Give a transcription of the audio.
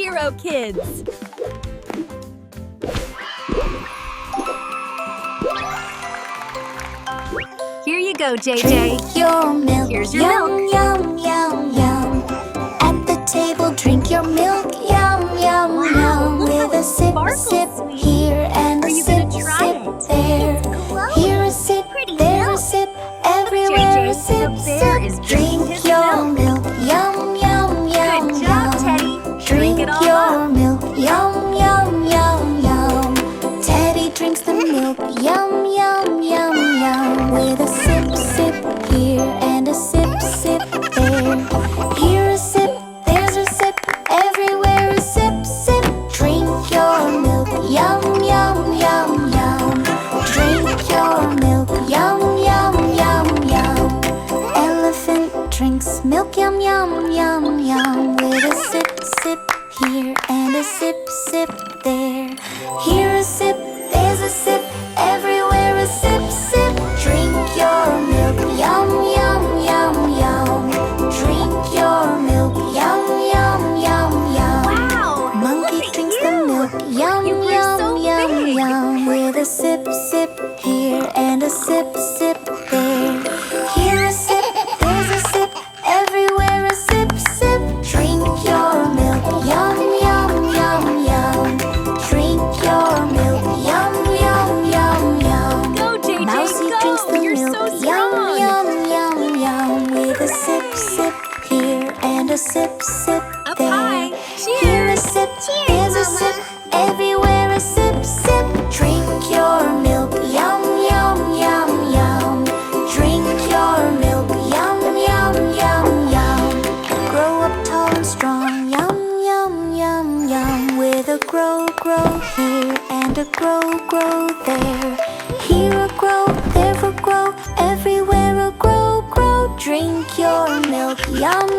hero kids. Here you go, JJ. Drink your milk. Here's your Yum, milk. yum, yum, yum. At the table, drink your milk. Yum, yum, yum. look how With a it sip, sparkles, sip sweetie. here and Are a you sip, gonna try sip it? there. glowing. Here a sip, Pretty there a milk. sip, JJ, everywhere a sip, the bear sip. is drinking Drink his your milk. milk. Yum, yum, yum, Good job, yum. Teddy. Drink it all your up. milk. Yum, yum, yum, yum. Teddy drinks the milk. Yum, yum, yum, yum. With a sip, sip here and a sip, sip there. Here a sip, there's a sip, everywhere a sip, sip. Drink your milk. Yum, yum, yum, yum. Drink your milk. Yum, yum, yum, yum. Elephant drinks milk. Yum, yum, yum, yum. With a sip, sip here and a sip, sip there. Here a sip, there's a sip, everywhere a sip, sip. Drink your milk. Yum, yum, yum, yum. Drink your milk. Yum, yum, yum, yum. Wow! Monkey look at drinks you. the milk. Yum, You grew yum, so yum, big. yum. With a sip, sip here and a sip, sip there. Here a sip, there's a sip, everywhere a sip, sip. Drink your milk. Yum, yum, yum, yum. Drink your milk. Yum, yum, yum, yum. Go, JJ, Mousy go. drinks the You're milk. so Yum, strong. yum, yum, yum. With a sip, sip here and a sip, sip Up there. high. Here a Cheers. sip, there's a sip, everywhere a sip, sip. Drink your milk. Yum, yum, yum, yum. Drink your milk. Yum, yum, yum, yum. Grow up tall and strong. Yum, yum, yum, yum. With a grow, grow here and a grow, grow there. Here a grow, there a grow, everywhere a grow, grow. Drink your milk. Yum,